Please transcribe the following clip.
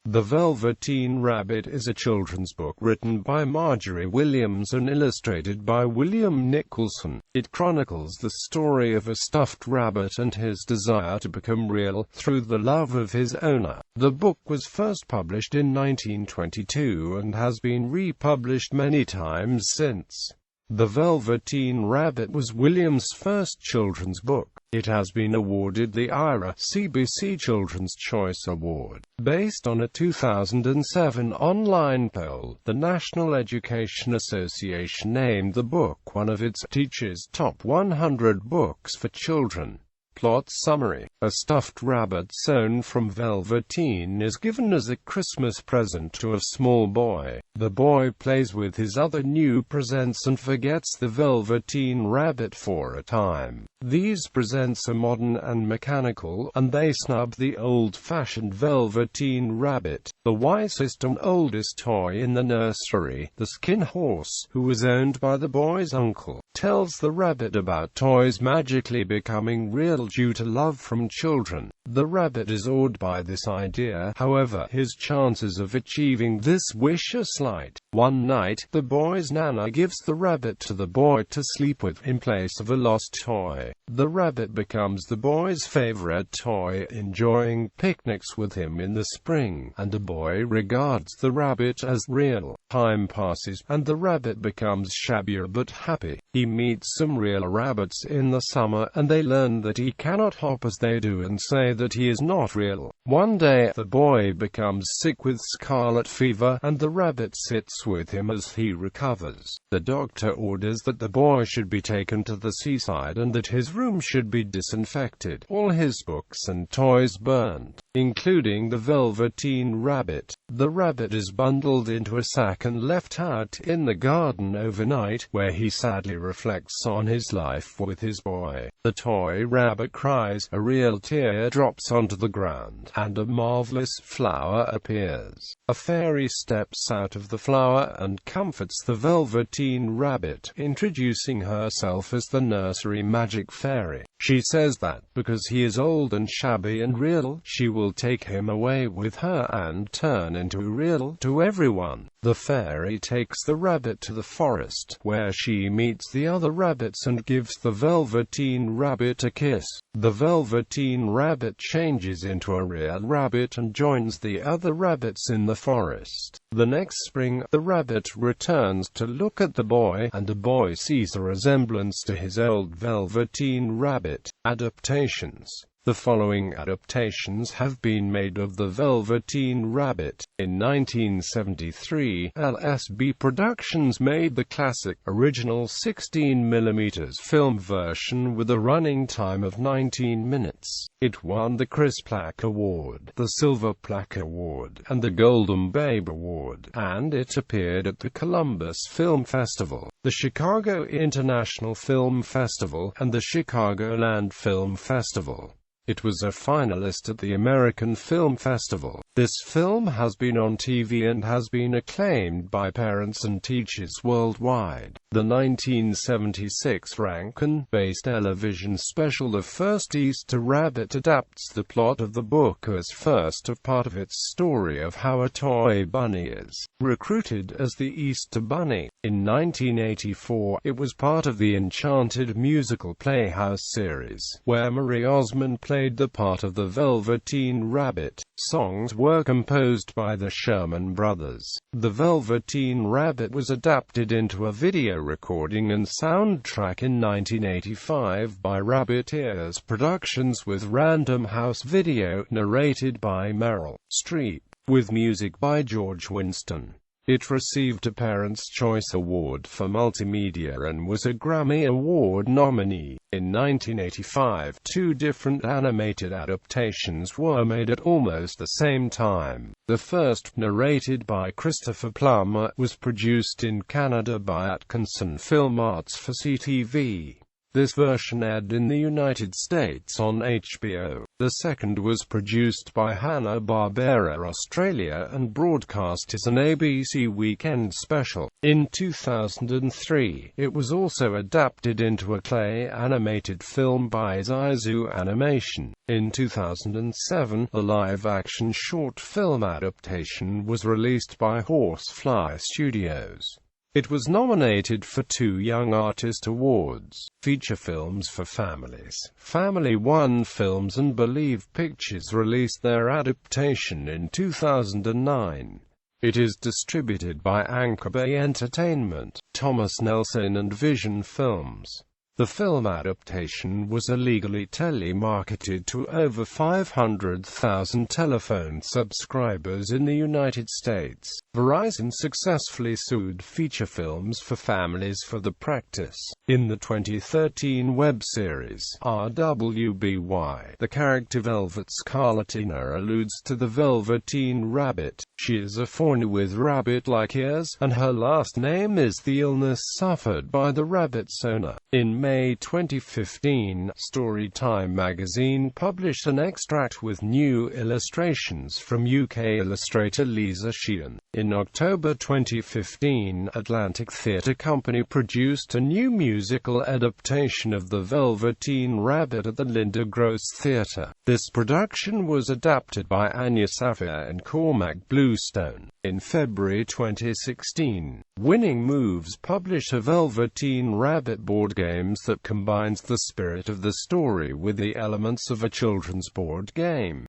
The Velveteen Rabbit is a children's book written by Margery Williams and illustrated by William Nicholson. It chronicles the story of a stuffed rabbit and his desire to become real through the love of his owner. The book was first published in 1922 and has been republished many times since. The Velveteen Rabbit was Williams' first children's book. It has been awarded the IRA-CBC Children's Choice Award. Based on a 2007 online poll, the National Education Association named the book one of its Teachers' Top 100 Books for Children. Plot summary: a stuffed rabbit sewn from velveteen is given as a Christmas present to a small boy. The boy plays with his other new presents and forgets the Velveteen Rabbit for a time. These presents are modern and mechanical, and they snub the old-fashioned Velveteen Rabbit. The wisest and oldest toy in the nursery, the skin horse, who was owned by the boy's uncle, tells the rabbit about toys magically becoming real due to love from children. The rabbit is awed by this idea, however, his chances of achieving this wish are slight. One night, the boy's nana gives the rabbit to the boy to sleep with in place of a lost toy. The rabbit becomes the boy's favorite toy, enjoying picnics with him in the spring, and the boy regards the rabbit as real. Time passes, and the rabbit becomes shabbier but happy. He meets some real rabbits in the summer, and they learn that he cannot hop as they do and say that he is not real. One day, the boy becomes sick with scarlet fever, and the rabbit sits with him as he recovers. The doctor orders that the boy should be taken to the seaside and that his room should be disinfected, all his books and toys burned, including the Velveteen Rabbit. The rabbit is bundled into a sack and left out in the garden overnight, where he sadly reflects on his life with his boy. The toy rabbit cries, a real tear drops onto the ground, and a marvelous flower appears. A fairy steps out of the flower and comforts the Velveteen Rabbit, introducing herself as the nursery magic fairy. She says that, because he is old and shabby and real, she will take him away with her and turn into real to everyone. The fairy takes the rabbit to the forest, where she meets the other rabbits and gives the Velveteen Rabbit a kiss. The Velveteen Rabbit changes into a real rabbit and joins the other rabbits in the forest. The next spring, the rabbit returns to look at the boy, and the boy sees a resemblance to his old Velveteen Rabbit. Adaptations. The following adaptations have been made of the Velveteen Rabbit. In 1973, LSB Productions made the classic, original 16mm film version with a running time of 19 minutes. It won the Chris Plaque Award, the Silver Plaque Award, and the Golden Babe Award, and it appeared at the Columbus Film Festival, the Chicago International Film Festival, and the Chicagoland Film Festival. It was a finalist at the American Film Festival. This film has been on TV and has been acclaimed by parents and teachers worldwide. The 1976 Rankin-based television special The First Easter Rabbit adapts the plot of the book as first of part of its story of how a toy bunny is recruited as the Easter Bunny. In 1984, it was part of the Enchanted musical Playhouse series, where Marie Osmond played the part of the Velveteen Rabbit. Songs were composed by the Sherman Brothers. The Velveteen Rabbit was adapted into a video recording and soundtrack in 1985 by Rabbit Ears Productions with Random House Video, narrated by Meryl Streep, with music by George Winston. It received a Parents' Choice Award for Multimedia and was a Grammy Award nominee. In 1985, two different animated adaptations were made at almost the same time. The first, narrated by Christopher Plummer, was produced in Canada by Atkinson Film Arts for CTV. This version aired in the United States on HBO. The second was produced by Hanna-Barbera Australia and broadcast as an ABC weekend special. In 2003, it was also adapted into a clay animated film by Zaizu Animation. In 2007, a live-action short film adaptation was released by Horsefly Studios. It was nominated for 2 Young Artist Awards. Feature films for families. Family One Films and Believe Pictures released their adaptation in 2009. It is distributed by Anchor Bay Entertainment, Thomas Nelson and Vision Films. The film adaptation was illegally telemarketed to over 500,000 telephone subscribers in the United States. Verizon successfully sued Feature Films for Families for the practice. In the 2013 web series RWBY, the character Velvet Scarlatina alludes to the Velveteen Rabbit. She is a fauna with rabbit-like ears, and her last name is the illness suffered by the rabbit's owner. In May 2015, Storytime magazine published an extract with new illustrations from UK illustrator Lisa Sheehan. In October 2015, Atlantic Theatre Company produced a new musical adaptation of The Velveteen Rabbit at the Linda Gross Theatre. This production was adapted by Anya Safir and Cormac Bluestone. In February 2016, Winning Moves published a Velveteen Rabbit board games that combines the spirit of the story with the elements of a children's board game.